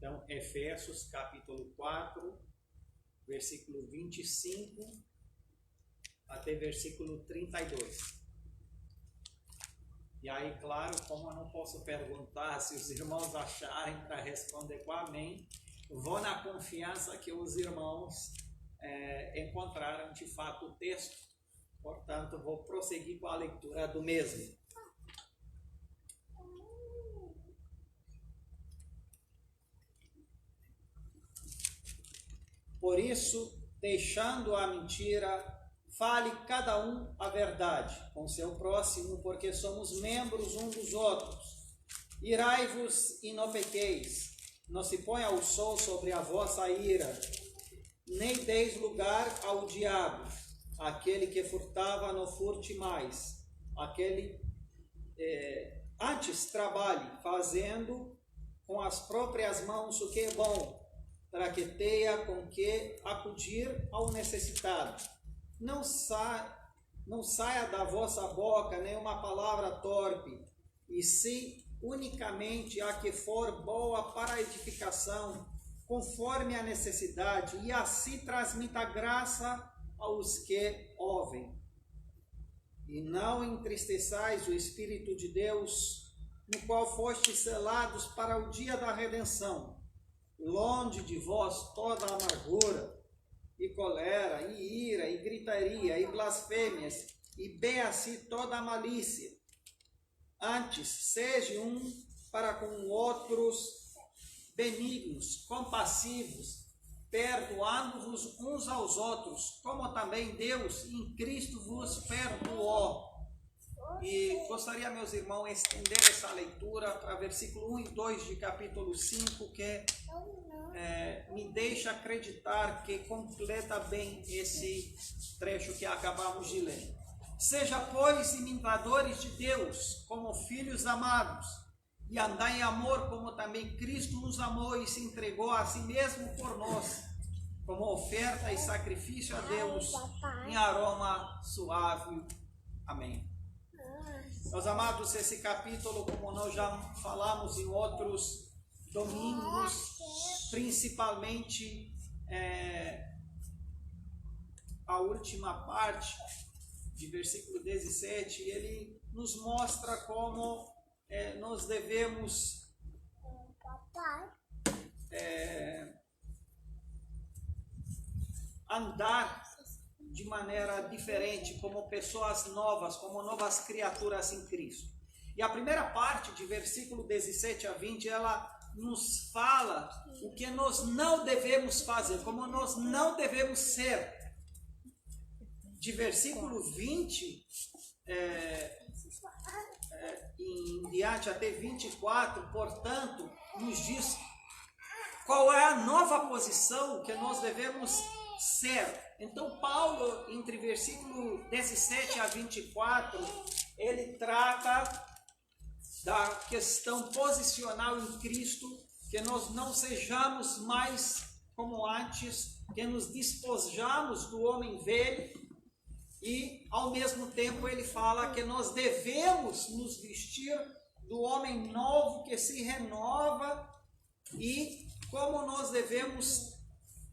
Então, Efésios capítulo 4, versículo 25 até versículo 32. E aí, claro, como eu não posso perguntar, se os irmãos acharem para responder com amém, vou na confiança que os irmãos encontraram de fato o texto. Portanto, vou prosseguir com a leitura do mesmo. Por isso, deixando a mentira, fale cada um a verdade com seu próximo, porque somos membros uns dos outros. Irai-vos e não pequeis, não se ponha o sol sobre a vossa ira, nem deis lugar ao diabo. Aquele que furtava, não furte mais. Antes trabalhe, fazendo com as próprias mãos o que é bom, para que tenha com que acudir ao necessitado. Não saia da vossa boca nenhuma palavra torpe, e se unicamente a que for boa para a edificação, conforme a necessidade, e assim transmita graça aos que ouvem. E não entristeçais o Espírito de Deus, no qual fostes selados para o dia da redenção. Longe de vós toda amargura, e colera, e ira, e gritaria, e blasfêmias, e bem assim toda a malícia. Antes, sejam para com outros benignos, compassivos, perdoando-vos uns aos outros, como também Deus em Cristo vos perdoou. E gostaria, meus irmãos, estender essa leitura para versículo 1 e 2 de capítulo 5, que me deixa acreditar que completa bem esse trecho que acabamos de ler. Seja, pois, imitadores de Deus, como filhos amados, e andai em amor, como também Cristo nos amou e se entregou a si mesmo por nós, como oferta e sacrifício a Deus, em aroma suave. Amém. Meus amados, esse capítulo, como nós já falamos em outros domingos, principalmente a última parte de versículo 17, ele nos mostra como nós devemos andar de maneira diferente, como pessoas novas, como novas criaturas em Cristo. E a primeira parte, de versículo 17 a 20, ela nos fala o que nós não devemos fazer, como nós não devemos ser. De versículo 20 em diante até 24, portanto, nos diz qual é a nova posição que nós devemos ser. Então, Paulo, entre versículo 17 a 24, ele trata da questão posicional em Cristo, que nós não sejamos mais como antes, que nos despojamos do homem velho, e ao mesmo tempo ele fala que nós devemos nos vestir do homem novo que se renova, e como nós devemos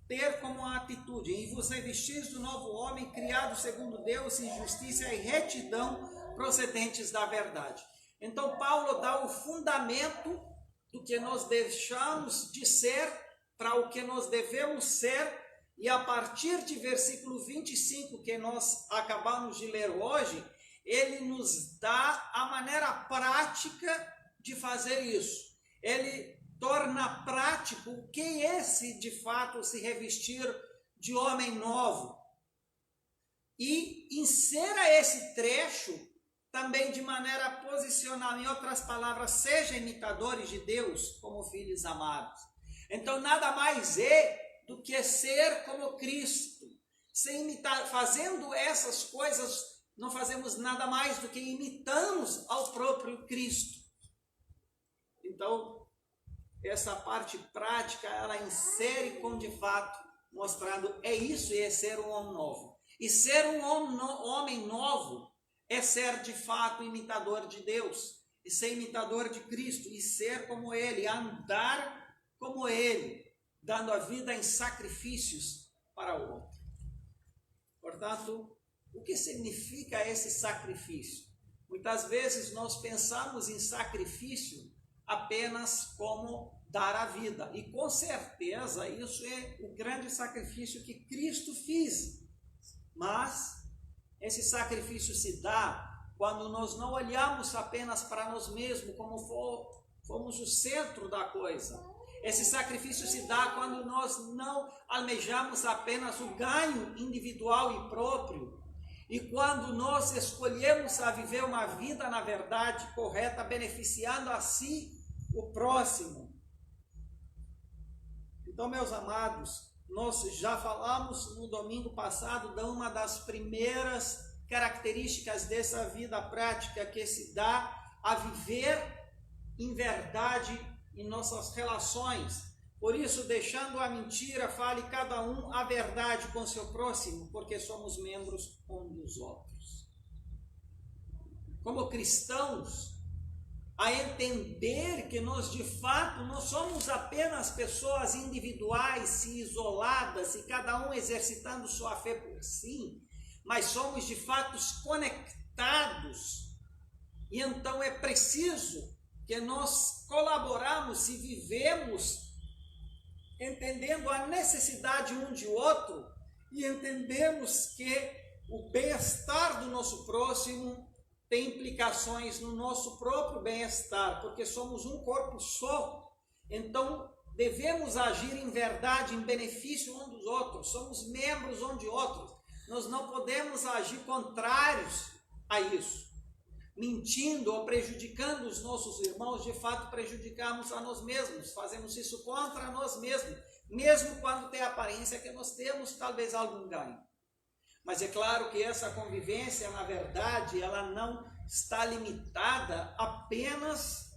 ter como atitude: e vos revestis do novo homem, criado segundo Deus, em justiça e retidão, procedentes da verdade. Então Paulo dá o fundamento do que nós deixamos de ser para o que nós devemos ser, e a partir de versículo 25, que nós acabamos de ler hoje, ele nos dá a maneira prática de fazer isso. Ele torna prático o que é de fato se revestir de homem novo. E insera esse trecho também de maneira posicional. Em outras palavras, sejam imitadores de Deus como filhos amados. Então, nada mais é do que ser como Cristo. Sem imitar, fazendo essas coisas, não fazemos nada mais do que imitamos ao próprio Cristo. Então, essa parte prática, ela insere com de fato, mostrando, é isso, é ser um homem novo. E ser um homem novo é ser de fato imitador de Deus, e ser imitador de Cristo, e ser como Ele, andar como ele, dando a vida em sacrifícios para o outro. Portanto, o que significa esse sacrifício? Muitas vezes nós pensamos em sacrifício apenas como dar a vida. E com certeza isso é o grande sacrifício que Cristo fez. Mas esse sacrifício se dá quando nós não olhamos apenas para nós mesmos como fomos o centro da coisa. Esse sacrifício se dá quando nós não almejamos apenas o ganho individual e próprio. E quando nós escolhemos a viver uma vida, na verdade, correta, beneficiando a si o próximo. Então, meus amados, nós já falamos no domingo passado de uma das primeiras características dessa vida prática que se dá a viver em verdade em nossas relações. Por isso, deixando a mentira, fale cada um a verdade com seu próximo, porque somos membros um dos outros. Como cristãos, a entender que nós de fato não somos apenas pessoas individuais e isoladas e cada um exercitando sua fé por si, mas somos de fato conectados. E então é preciso que nós colaboramos e vivemos entendendo a necessidade um de outro e entendemos que o bem-estar do nosso próximo tem implicações no nosso próprio bem-estar, porque somos um corpo só. Então, devemos agir em verdade, em benefício um dos outros. Somos membros um de outros. Nós não podemos agir contrários a isso. Mentindo ou prejudicando os nossos irmãos, de fato prejudicamos a nós mesmos. Fazemos isso contra nós mesmos, mesmo quando tem a aparência que nós temos talvez algum ganho. Mas é claro que essa convivência, na verdade, ela não está limitada apenas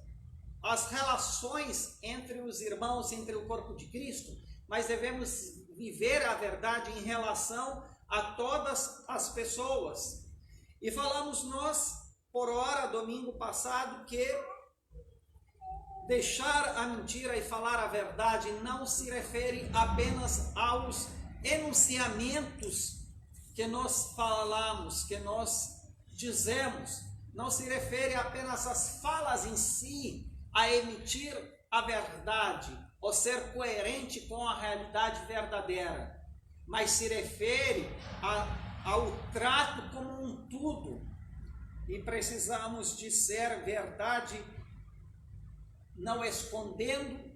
às relações entre os irmãos, entre o corpo de Cristo, mas devemos viver a verdade em relação a todas as pessoas. E falamos nós, por ora, domingo passado, que deixar a mentira e falar a verdade não se refere apenas aos enunciamentos que nós falamos, que nós dizemos, não se refere apenas às falas em si, a emitir a verdade, ou ser coerente com a realidade verdadeira, mas se refere ao trato como um tudo. E precisamos de ser verdade, não escondendo,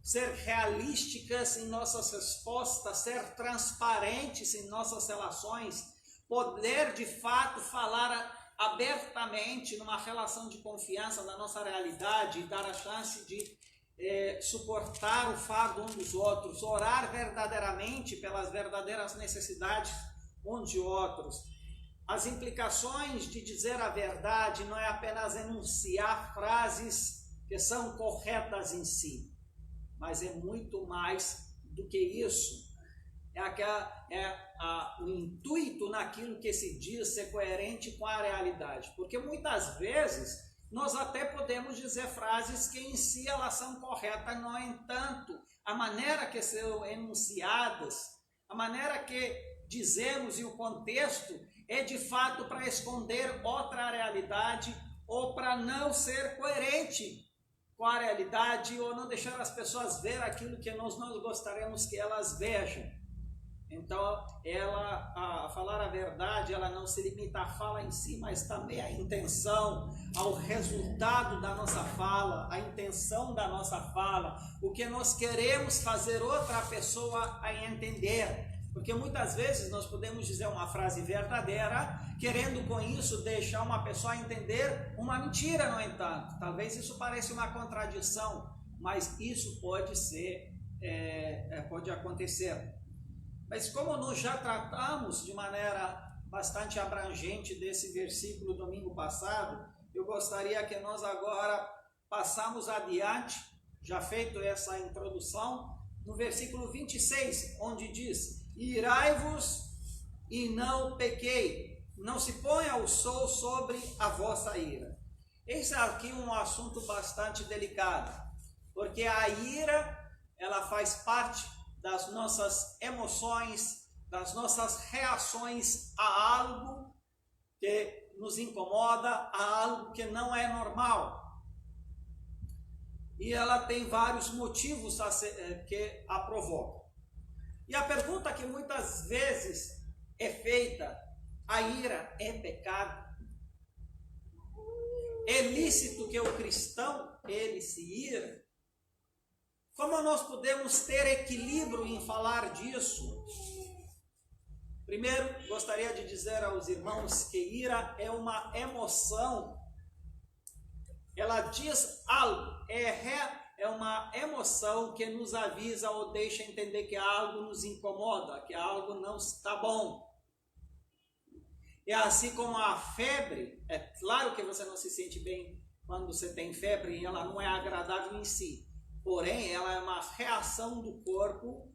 ser realísticas em nossas respostas, ser transparentes em nossas relações, poder de fato falar abertamente numa relação de confiança da nossa realidade e dar a chance de suportar o fardo um dos outros, orar verdadeiramente pelas verdadeiras necessidades um de outros. As implicações de dizer a verdade não é apenas enunciar frases que são corretas em si, mas é muito mais do que isso. O intuito naquilo que se diz ser coerente com a realidade. Porque muitas vezes nós até podemos dizer frases que em si elas são corretas, no entanto, a maneira que são enunciadas, a maneira que dizemos e o contexto é de fato para esconder outra realidade ou para não ser coerente com a realidade ou não deixar as pessoas ver aquilo que nós não gostaríamos que elas vejam. Então, a falar a verdade, ela não se limita à fala em si, mas também à intenção, ao resultado da nossa fala, à intenção da nossa fala, o que nós queremos fazer outra pessoa a entender. Porque muitas vezes nós podemos dizer uma frase verdadeira, querendo com isso deixar uma pessoa entender uma mentira, no entanto. Talvez isso pareça uma contradição, mas isso pode acontecer. Mas como nós já tratamos de maneira bastante abrangente desse versículo domingo passado, eu gostaria que nós agora passamos adiante, já feito essa introdução, no versículo 26, onde diz: irai-vos e não pequei, não se ponha o sol sobre a vossa ira. Esse aqui é um assunto bastante delicado, porque a ira, faz parte das nossas emoções, das nossas reações a algo que nos incomoda, a algo que não é normal. E ela tem vários motivos que a provocam. E a pergunta que muitas vezes é feita: a ira é pecado? É lícito que o cristão ele se ira? Como nós podemos ter equilíbrio em falar disso? Primeiro, gostaria de dizer aos irmãos que ira é uma emoção. Ela diz algo, é uma emoção que nos avisa ou deixa entender que algo nos incomoda, que algo não está bom. E assim como a febre, é claro que você não se sente bem quando você tem febre e ela não é agradável em si. Porém, ela é uma reação do corpo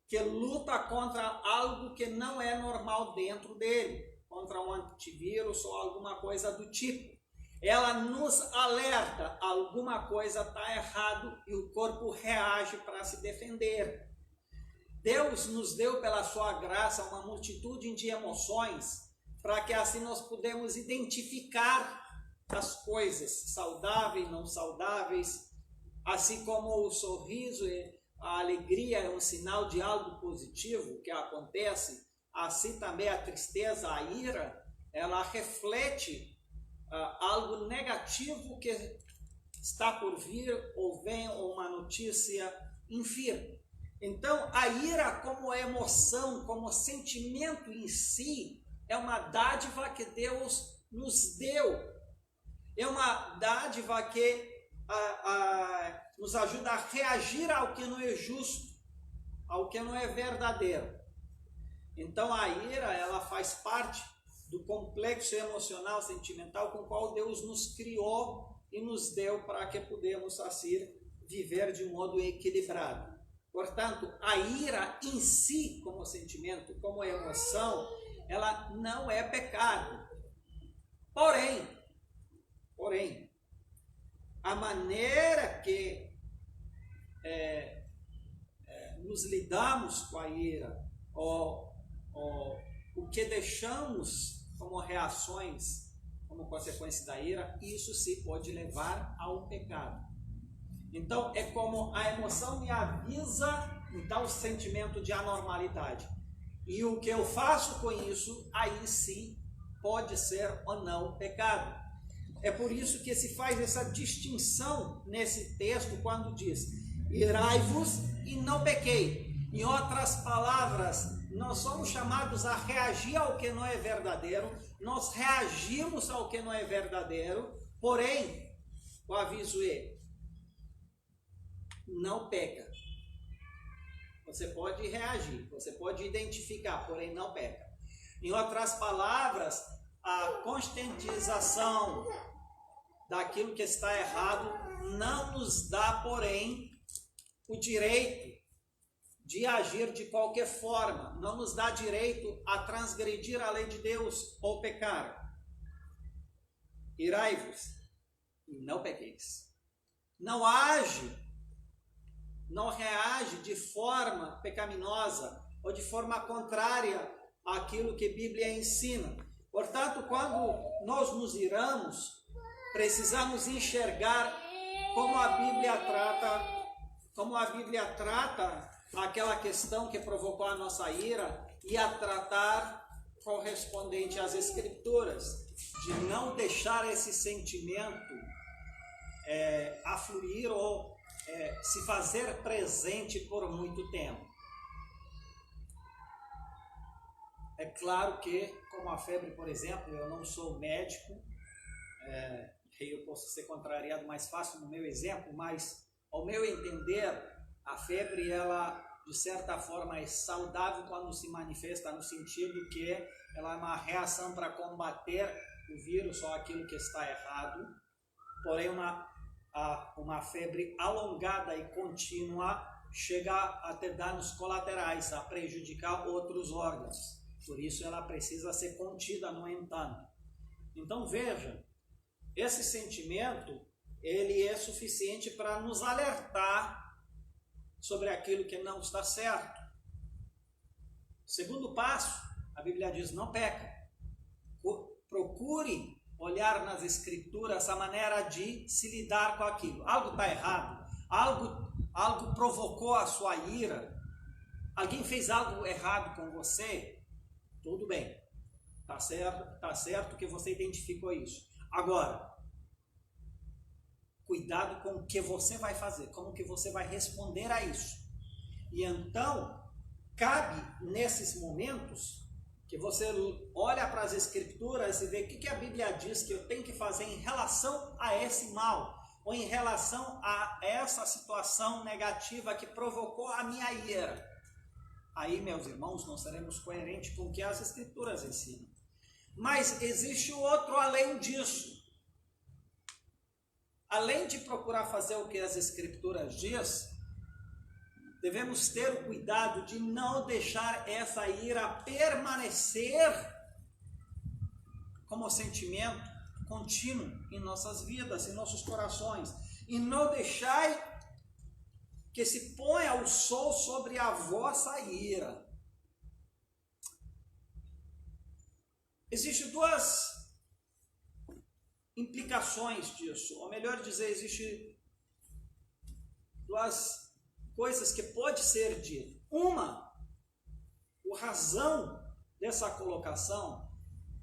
que luta contra algo que não é normal dentro dele, contra um antivírus ou alguma coisa do tipo. Ela nos alerta, alguma coisa está errado e o corpo reage para se defender. Deus nos deu pela sua graça uma multitude de emoções para que assim nós podemos identificar as coisas saudáveis, não saudáveis, assim como o sorriso e a alegria é um sinal de algo positivo que acontece, assim também a tristeza, a ira, ela reflete algo negativo que está por vir, ou vem uma notícia infirme. Então, a ira como emoção, como sentimento em si, é uma dádiva que Deus nos deu. É uma dádiva que nos ajuda a reagir ao que não é justo, ao que não é verdadeiro. Então, a ira, ela faz parte do complexo emocional, sentimental com o qual Deus nos criou e nos deu para que pudemos assim viver de um modo equilibrado. Portanto, a ira em si, como sentimento, como emoção, ela não é pecado. Porém, a maneira que nos lidamos com a ira, ou o que deixamos como reações, como consequência da ira, isso se pode levar ao pecado. Então, é como a emoção me avisa, então, o sentimento de anormalidade. E o que eu faço com isso, aí sim, pode ser ou não pecado. É por isso que se faz essa distinção nesse texto quando diz: irai-vos e não pequei. Em outras palavras, nós somos chamados a reagir ao que não é verdadeiro, nós reagimos ao que não é verdadeiro, porém, o aviso é: não peca. Você pode reagir, você pode identificar, porém não peca. Em outras palavras, a conscientização daquilo que está errado não nos dá, porém, o direito de agir de qualquer forma, não nos dá direito a transgredir a lei de Deus ou pecar. Irai-vos e não pequeis. Não reage de forma pecaminosa ou de forma contrária àquilo que a Bíblia ensina. Portanto, quando nós nos iramos, precisamos enxergar como a Bíblia trata aquela questão que provocou a nossa ira e a tratar correspondente às Escrituras, de não deixar esse sentimento afluir ou se fazer presente por muito tempo. É claro que, como a febre, por exemplo, eu não sou médico, eu posso ser contrariado mais fácil no meu exemplo, mas, ao meu entender, a febre, ela, de certa forma, é saudável quando se manifesta no sentido que ela é uma reação para combater o vírus ou aquilo que está errado, porém, uma febre alongada e contínua chega a ter danos colaterais, a prejudicar outros órgãos. Por isso ela precisa ser contida, no entanto. Então veja, esse sentimento ele é suficiente para nos alertar sobre aquilo que não está certo. Segundo passo, a Bíblia diz, não peca. Procure olhar nas Escrituras a maneira de se lidar com aquilo. Algo está errado, algo provocou a sua ira, alguém fez algo errado com você, tudo bem, tá certo que você identificou isso. Agora, cuidado com o que você vai fazer, como que você vai responder a isso. E então, cabe nesses momentos que você olha para as Escrituras e vê o que a Bíblia diz que eu tenho que fazer em relação a esse mal, ou em relação a essa situação negativa que provocou a minha ira. Aí, meus irmãos, nós seremos coerentes com o que as Escrituras ensinam. Mas existe outro além disso. Além de procurar fazer o que as Escrituras diz, devemos ter o cuidado de não deixar essa ira permanecer como sentimento contínuo em nossas vidas, em nossos corações. E não deixar que se ponha o sol sobre a vossa ira. Existem duas implicações disso, ou melhor dizer, existem duas coisas que pode ser dito. Uma, a razão dessa colocação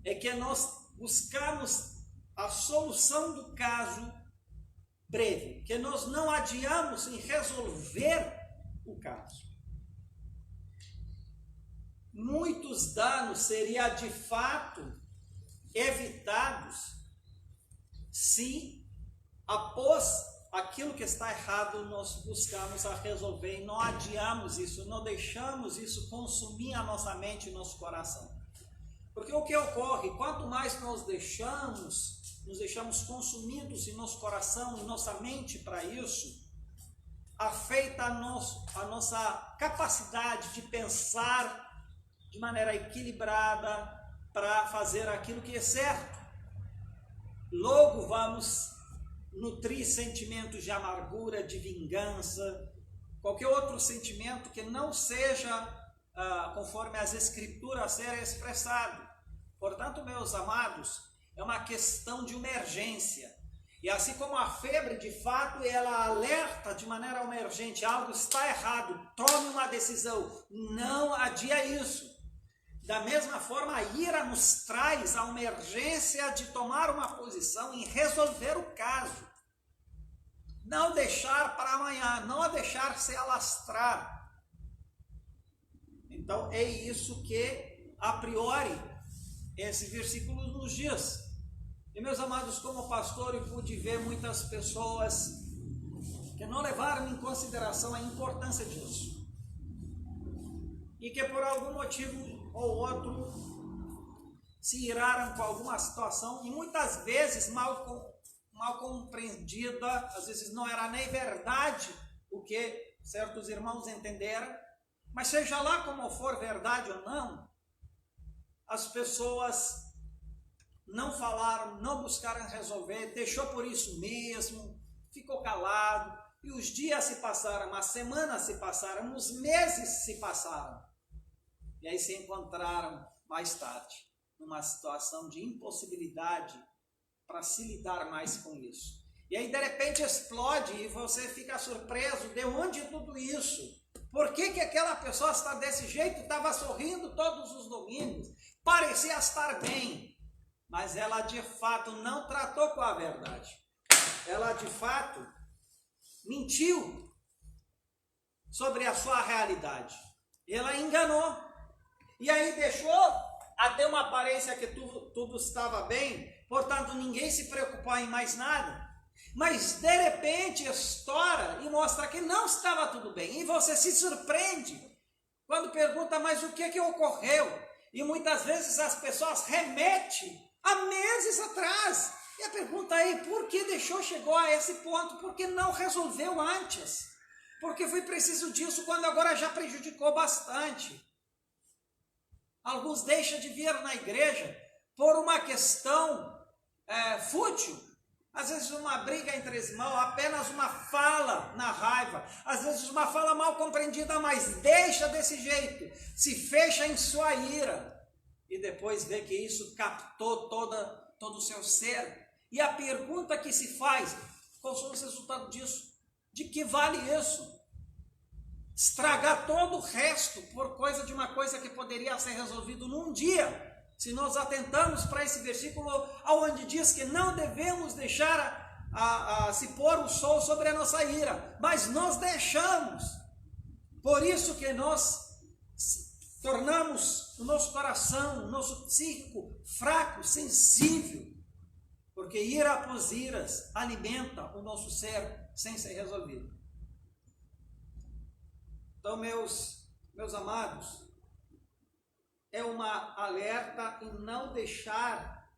é que nós buscamos a solução do caso breve, que nós não adiamos em resolver o caso. Muitos danos seriam de fato evitados se após aquilo que está errado, nós buscamos a resolver e não adiamos isso, não deixamos isso consumir a nossa mente e nosso coração. Porque o que ocorre, quanto mais nós nos deixamos consumidos em nosso coração, em nossa mente para isso, afeta a nossa capacidade de pensar de maneira equilibrada para fazer aquilo que é certo. Logo vamos nutrir sentimentos de amargura, de vingança, qualquer outro sentimento que não seja conforme as Escrituras serem expressado. Portanto, meus amados, é uma questão de emergência. E assim como a febre, de fato, ela alerta de maneira emergente, algo está errado, tome uma decisão, não adia isso. Da mesma forma, a ira nos traz a emergência de tomar uma posição em resolver o caso. Não deixar para amanhã, não deixar se alastrar. Então, é isso que, a priori, esse versículo nos diz. E, meus amados, como pastor, eu pude ver muitas pessoas que não levaram em consideração a importância disso. E que por algum motivo ou outro se iraram com alguma situação, e muitas vezes mal compreendida, às vezes não era nem verdade o que certos irmãos entenderam, mas seja lá como for verdade ou não, as pessoas não falaram, não buscaram resolver, deixou por isso mesmo, ficou calado, e os dias se passaram, as semanas se passaram, os meses se passaram, e aí se encontraram mais tarde, numa situação de impossibilidade para se lidar mais com isso. E aí de repente explode e você fica surpreso, de onde tudo isso? Por que aquela pessoa está desse jeito? Estava sorrindo todos os domingos, parecia estar bem, mas ela de fato não tratou com a verdade. Ela de fato mentiu sobre a sua realidade. Ela enganou. E aí deixou até uma aparência que tudo estava bem, portanto ninguém se preocupou em mais nada. Mas de repente estoura e mostra que não estava tudo bem. E você se surpreende quando pergunta, mas o que ocorreu? E muitas vezes as pessoas remetem a meses atrás. E a pergunta é, por que chegou a esse ponto? Por que não resolveu antes? Porque foi preciso disso quando agora já prejudicou bastante. Alguns deixam de vir na igreja por uma questão fútil, Às vezes uma briga entre irmãos, apenas uma fala na raiva, às vezes uma fala mal compreendida, mas deixa desse jeito, se fecha em sua ira, e depois vê que isso captou todo o seu ser. E a pergunta que se faz, qual são os resultados disso? De que vale isso? Estragar todo o resto por causa de uma coisa que poderia ser resolvido num dia. Se nós atentamos para esse versículo, onde diz que não devemos deixar se pôr o sol sobre a nossa ira, mas nós deixamos. Por isso que nós tornamos o nosso coração, o nosso psíquico fraco, sensível, porque ira após iras alimenta o nosso ser sem ser resolvido. Então, meus amados, é uma alerta em não deixar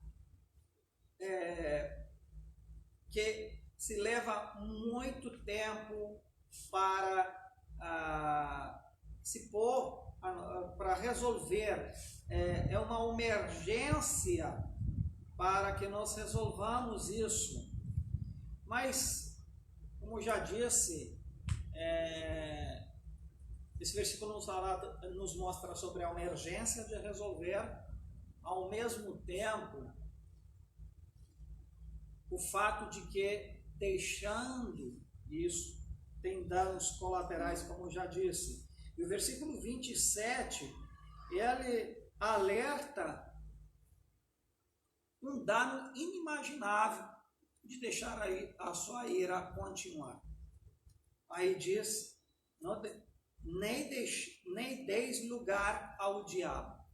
que se leva muito tempo para se pôr, para resolver. É uma emergência para que nós resolvamos isso. Mas, como já disse, esse versículo nos mostra sobre a emergência de resolver, ao mesmo tempo, o fato de que, deixando isso, tem danos colaterais, como já disse. E o versículo 27, ele alerta um dano inimaginável de deixar aí a sua ira continuar. Aí diz, nem deis lugar ao diabo.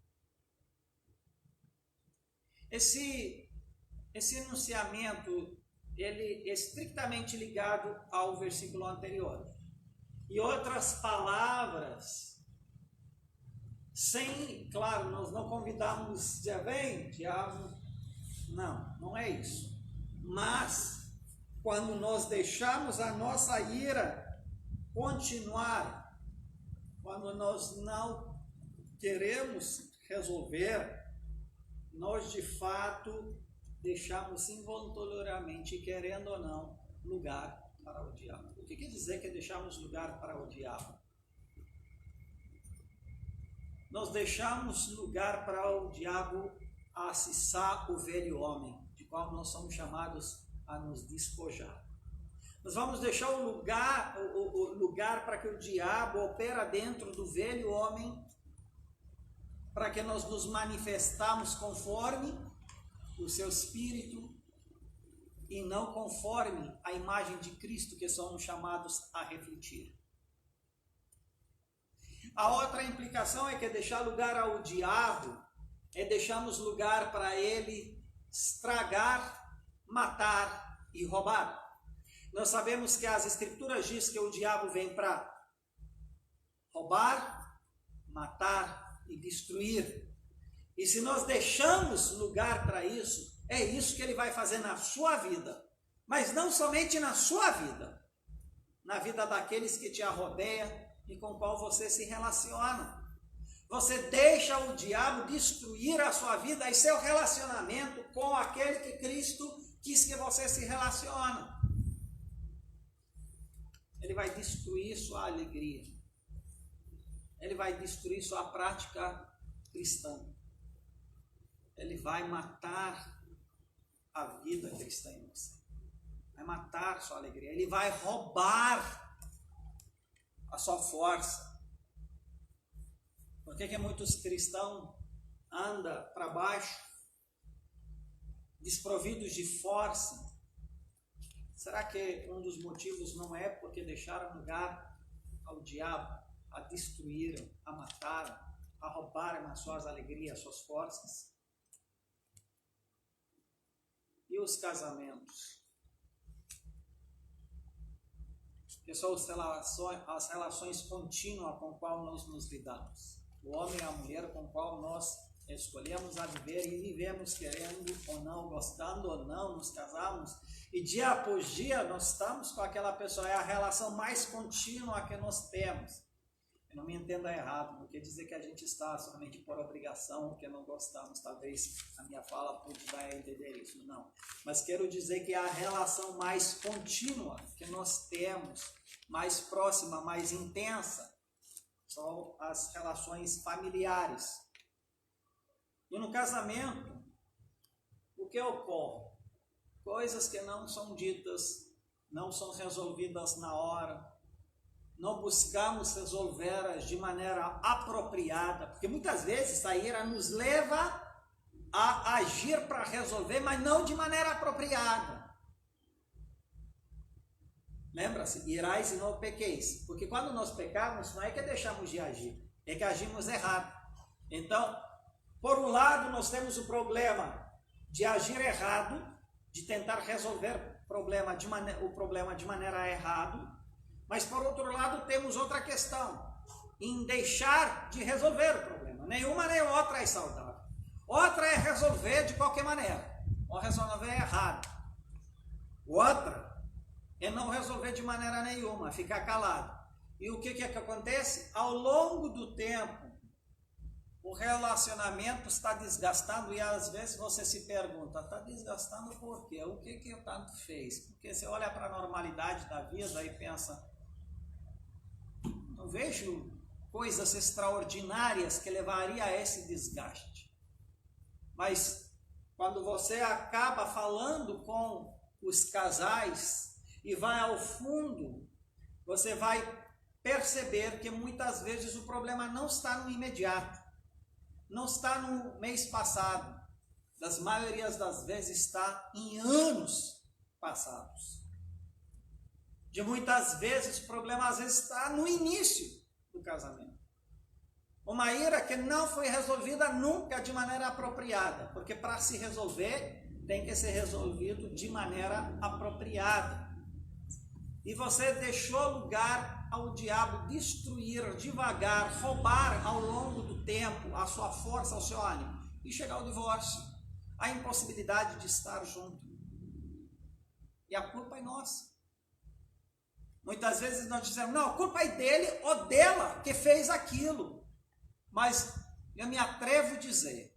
Esse enunciamento, ele é estritamente ligado ao versículo anterior. E outras palavras, claro, nós não convidamos diabo, não é isso. Mas, quando nós deixamos a nossa ira continuar, quando nós não queremos resolver, nós de fato deixamos involuntariamente, querendo ou não, lugar para o diabo. O que quer dizer que deixamos lugar para o diabo? Nós deixamos lugar para o diabo acessar o velho homem, de qual nós somos chamados a nos despojar. Nós vamos deixar o lugar para que o diabo opera dentro do velho homem, para que nós nos manifestamos conforme o seu espírito e não conforme a imagem de Cristo que somos chamados a refletir. A outra implicação é que deixar lugar ao diabo é deixarmos lugar para ele estragar, matar e roubar. Nós sabemos que as escrituras diz que o diabo vem para roubar, matar e destruir. E se nós deixamos lugar para isso, é isso que ele vai fazer na sua vida. Mas não somente na sua vida, na vida daqueles que te arrodeiam e com qual você se relaciona. Você deixa o diabo destruir a sua vida e seu relacionamento com aquele que Cristo quis que você se relacione. Ele vai destruir sua alegria. Ele vai destruir sua prática cristã. Ele vai matar a vida cristã em você. Vai matar sua alegria. Ele vai roubar a sua força. Por que muitos cristãos andam para baixo, desprovidos de força? Será que um dos motivos não é porque deixaram lugar ao diabo, a destruir, a matar, a roubar as suas alegrias, as suas forças? E os casamentos? Que são as relações contínuas com qual nós nos lidamos. O homem e a mulher com qual nós escolhemos a viver e vivemos querendo ou não, gostando ou não, nos casamos. E dia após dia nós estamos com aquela pessoa, é a relação mais contínua que nós temos. Não me entenda errado, não quer dizer que a gente está somente por obrigação, que não gostamos, talvez a minha fala pode dar a entender isso, não. Mas quero dizer que a relação mais contínua que nós temos, mais próxima, mais intensa, são as relações familiares. E no casamento, o que ocorre? Coisas que não são ditas, não são resolvidas na hora, não buscamos resolver de maneira apropriada, porque muitas vezes a ira nos leva a agir para resolver, mas não de maneira apropriada. Lembra-se, irais e não pequeis, porque quando nós pecamos, não é que deixamos de agir, é que agimos errado. Então, por um lado, nós temos o problema de agir errado, de tentar resolver o problema de maneira errada, mas por outro lado temos outra questão, em deixar de resolver o problema. Nenhuma nem outra é saudável. Outra é resolver de qualquer maneira, ou resolver errado. Outra é não resolver de maneira nenhuma, ficar calado. E o que acontece? Ao longo do tempo, o relacionamento está desgastando e às vezes você se pergunta, está desgastando por quê? O que eu tanto fez? Porque você olha para a normalidade da vida e pensa, não vejo coisas extraordinárias que levariam a esse desgaste. Mas quando você acaba falando com os casais e vai ao fundo, você vai perceber que muitas vezes o problema não está no imediato, não está no mês passado, das maiorias das vezes está em anos passados. De muitas vezes o problema às vezes está no início do casamento. Uma ira que não foi resolvida nunca de maneira apropriada, porque para se resolver tem que ser resolvido de maneira apropriada. E você deixou lugar ao diabo destruir devagar, roubar ao longo do tempo a sua força, o seu ânimo, e chegar ao divórcio, a impossibilidade de estar junto. E a culpa é nossa. Muitas vezes nós dizemos, não, a culpa é dele ou dela que fez aquilo. Mas eu me atrevo a dizer,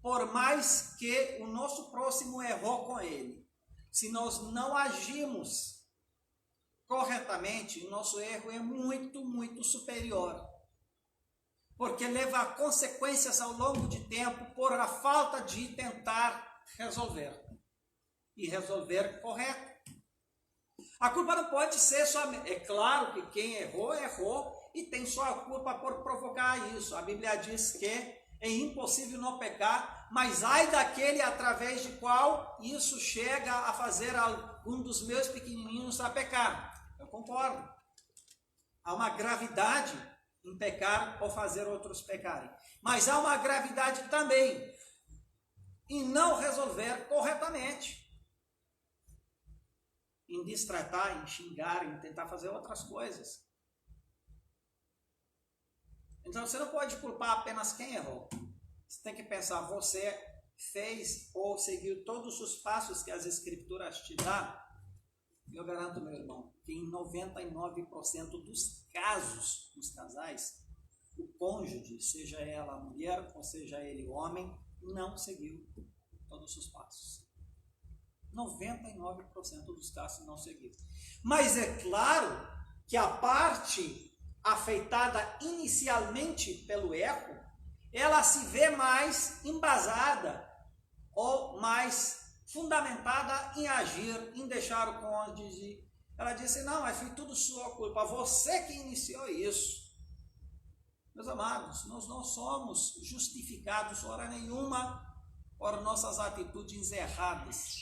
por mais que o nosso próximo errou com ele, se nós não agimos corretamente, o nosso erro é muito, muito superior. Porque leva a consequências ao longo de tempo por a falta de tentar resolver. E resolver correto. A culpa não pode ser só... É claro que quem errou, errou e tem só a culpa por provocar isso. A Bíblia diz que é impossível não pecar, mas ai daquele através de qual isso chega a fazer algum dos meus pequenininhos a pecar. Eu concordo. Há uma gravidade em pecar ou fazer outros pecarem. Mas há uma gravidade também em não resolver corretamente. Em destratar, em xingar, em tentar fazer outras coisas. Então você não pode culpar apenas quem errou. Você tem que pensar, você fez ou seguiu todos os passos que as Escrituras te dão. Eu garanto, meu irmão, que em 99% dos casos dos casais, o cônjuge, seja ela a mulher ou seja ele o homem, não seguiu todos os passos. 99% dos casos não seguiram. Mas é claro que a parte afetada inicialmente pelo erro, ela se vê mais embasada ou mais fundamentada em agir, em deixar o cônjuge. Ela disse, não, mas foi tudo sua culpa, você que iniciou isso. Meus amados, nós não somos justificados hora nenhuma por nossas atitudes erradas.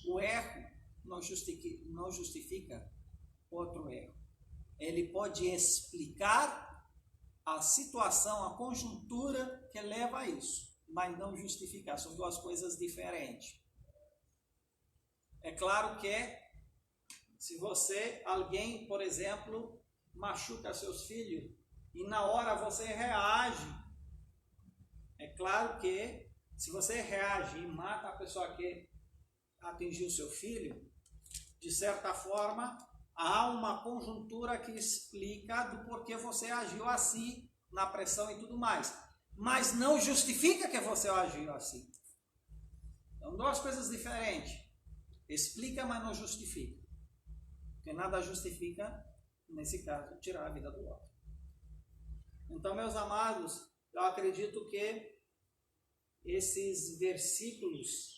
O erro não justifica outro erro. Ele pode explicar a situação, a conjuntura que leva a isso, mas não justificar. São duas coisas diferentes. É claro que se alguém, por exemplo, machuca seus filhos e na hora você reage, é claro que se você reage e mata a pessoa que atingiu seu filho, de certa forma, há uma conjuntura que explica do porquê você agiu assim, na pressão e tudo mais. Mas não justifica que você agiu assim. São duas coisas diferentes. Explica, mas não justifica. Porque nada justifica, nesse caso, tirar a vida do outro. Então, meus amados, eu acredito que esses versículos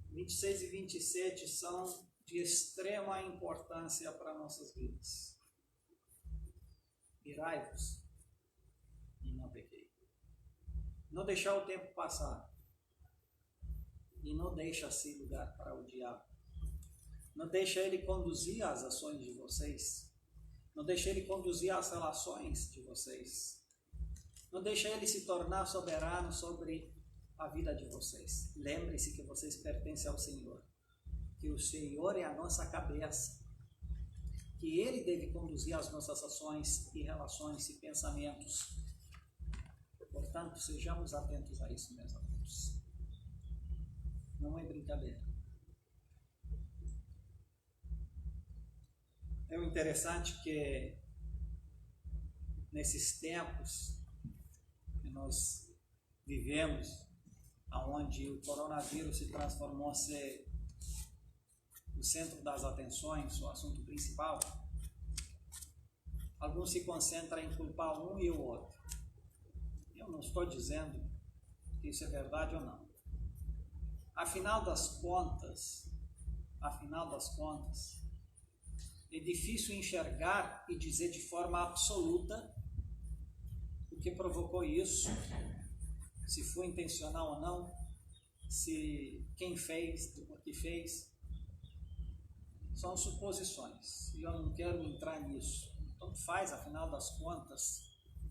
26 e 27 são de extrema importância para nossas vidas. Irai-vos e não pequei. Não deixar o tempo passar. E não deixa-se lugar para o diabo. Não deixa ele conduzir as ações de vocês. Não deixa ele conduzir as relações de vocês. Não deixa ele se tornar soberano sobre a vida de vocês. Lembre-se que vocês pertencem ao Senhor. Que o Senhor é a nossa cabeça. Que Ele deve conduzir as nossas ações e relações e pensamentos. Portanto, sejamos atentos a isso, meus amigos. Não é brincadeira. É interessante que nesses tempos que nós vivemos, onde o coronavírus se transformou ser o centro das atenções, o assunto principal, alguns se concentram em culpar um e o outro. Eu não estou dizendo que isso é verdade ou não. Afinal das contas, é difícil enxergar e dizer de forma absoluta o que provocou isso, se foi intencional ou não, se quem fez, o que fez. São suposições e eu não quero entrar nisso. Tanto faz, afinal das contas,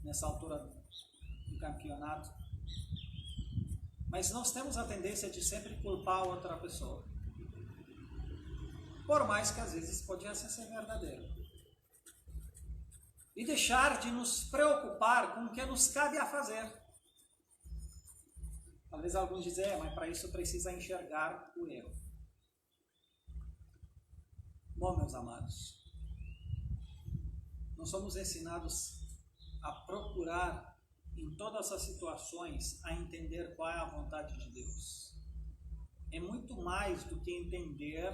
nessa altura do campeonato. Mas nós temos a tendência de sempre culpar a outra pessoa. Por mais que às vezes pudesse ser verdadeiro. E deixar de nos preocupar com o que nos cabe a fazer. Talvez alguns dizem, mas para isso precisa enxergar o erro. Bom, meus amados, nós somos ensinados a procurar em todas as situações a entender qual é a vontade de Deus. É muito mais do que entender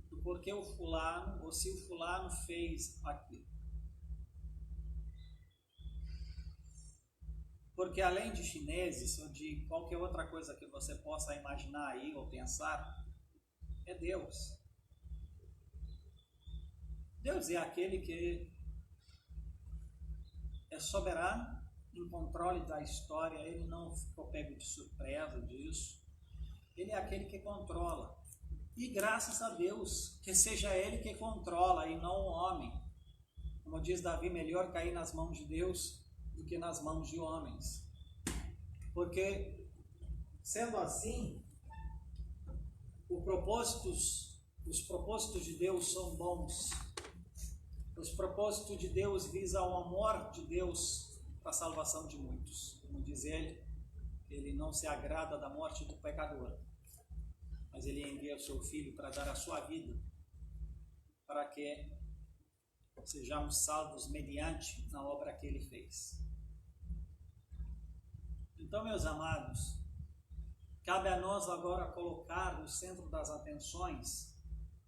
do porquê o fulano ou se o fulano fez aquilo. Porque além de chineses ou de qualquer outra coisa que você possa imaginar aí ou pensar, é Deus. Deus é aquele que é soberano, em controle da história, ele não ficou pego de surpresa disso. Ele é aquele que controla. E graças a Deus, que seja ele que controla e não o homem. Como diz Davi, melhor cair nas mãos de Deus do que nas mãos de homens. Porque, sendo assim, os propósitos de Deus são bons. Os propósitos de Deus visam o amor de Deus para a salvação de muitos. Como diz ele não se agrada da morte do pecador, mas ele envia o seu Filho para dar a sua vida, para que sejamos salvos mediante na obra que ele fez. Então, meus amados, cabe a nós agora colocar o centro das atenções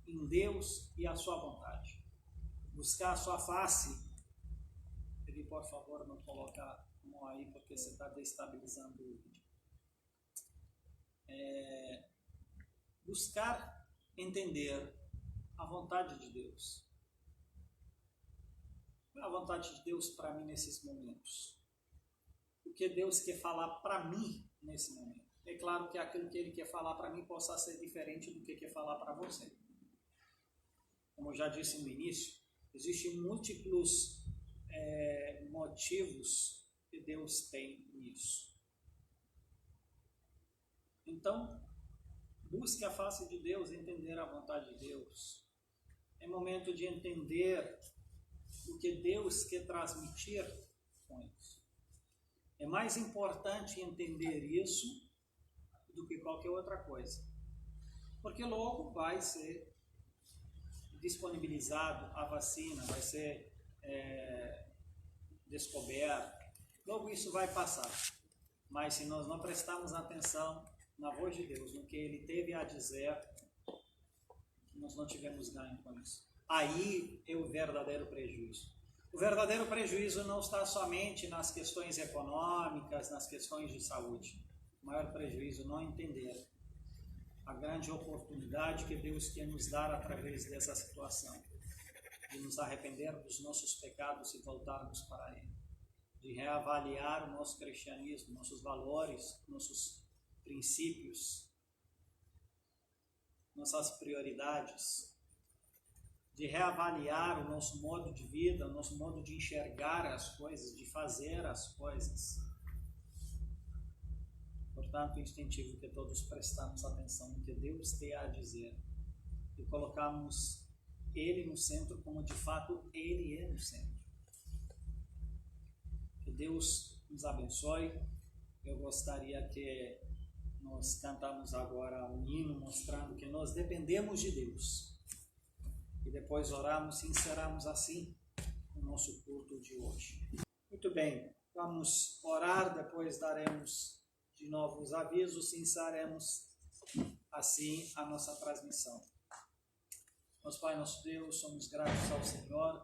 em Deus e a sua vontade. Buscar a sua face. Ele, por favor, não colocar a mão aí, porque você está destabilizando o vídeo. Buscar entender a vontade de Deus. Qual é a vontade de Deus para mim nesses momentos? O que Deus quer falar para mim nesse momento? É claro que aquilo que Ele quer falar para mim possa ser diferente do que quer falar para você. Como eu já disse no início, existem múltiplos motivos que Deus tem nisso. Então, busque a face de Deus, entender a vontade de Deus. É momento de entender o que Deus quer transmitir com isso. É mais importante entender isso do que qualquer outra coisa. Porque logo vai ser disponibilizado a vacina, vai ser descoberto. Logo isso vai passar. Mas se nós não prestarmos atenção na voz de Deus, no que Ele teve a dizer, nós não tivemos ganho com isso. Aí é o verdadeiro prejuízo. O verdadeiro prejuízo não está somente nas questões econômicas, nas questões de saúde. O maior prejuízo é não entender a grande oportunidade que Deus quer nos dar através dessa situação, de nos arrepender dos nossos pecados e voltarmos para Ele, de reavaliar o nosso cristianismo, nossos valores, nossos princípios, nossas prioridades, de reavaliar o nosso modo de vida, o nosso modo de enxergar as coisas, de fazer as coisas. Portanto, é instintivo que todos prestamos atenção no que Deus tem a dizer e colocamos Ele no centro como de fato Ele é no centro. Que Deus nos abençoe. Eu gostaria que nós cantamos agora um hino mostrando que nós dependemos de Deus. E depois oramos e encerramos assim o nosso culto de hoje. Muito bem, vamos orar, depois daremos de novo os avisos e encerraremos assim a nossa transmissão. Nosso Pai, nosso Deus, somos gratos ao Senhor,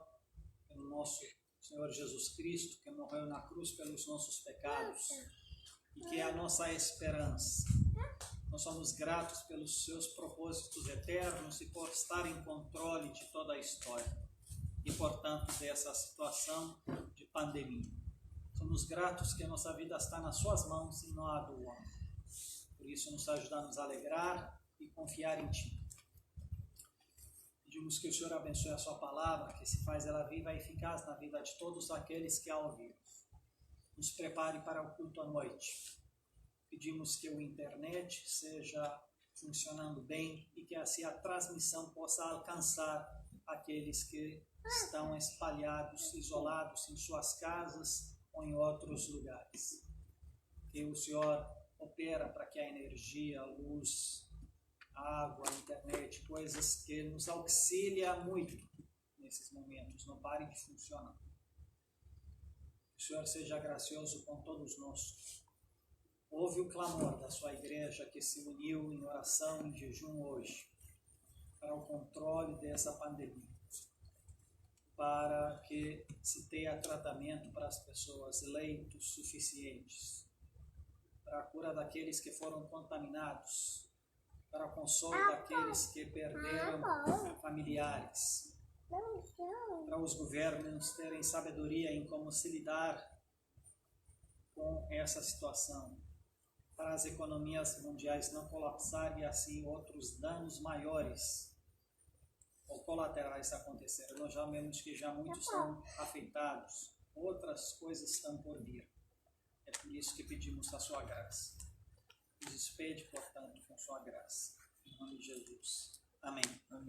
pelo nosso Senhor Jesus Cristo, que morreu na cruz pelos nossos pecados e que é a nossa esperança. Nós somos gratos pelos seus propósitos eternos e por estar em controle de toda a história e, portanto, dessa situação de pandemia. Somos gratos que a nossa vida está nas suas mãos e não a do homem. Por isso, nos ajuda a nos alegrar e confiar em Ti. Pedimos que o Senhor abençoe a sua palavra, que se faz ela viva e eficaz na vida de todos aqueles que a ouviram. Nos prepare para o culto à noite. Pedimos que a internet seja funcionando bem e que assim a transmissão possa alcançar aqueles que estão espalhados, isolados em suas casas ou em outros lugares. Que o Senhor opera para que a energia, a luz, a água, a internet, coisas que nos auxiliam muito nesses momentos, não parem de funcionar. Que o Senhor seja gracioso com todos nós. Ouve o clamor da sua igreja que se uniu em oração e em jejum hoje para o controle dessa pandemia, para que se tenha tratamento para as pessoas, leitos suficientes, para a cura daqueles que foram contaminados, para o consolo daqueles que perderam familiares, para os governos terem sabedoria em como se lidar com essa situação, para as economias mundiais não colapsarem e assim outros danos maiores ou colaterais acontecerem. Nós já vemos que já muitos são afetados, outras coisas estão por vir. É por isso que pedimos a sua graça. Nos despede, portanto, com sua graça. Em nome de Jesus. Amém. Amém.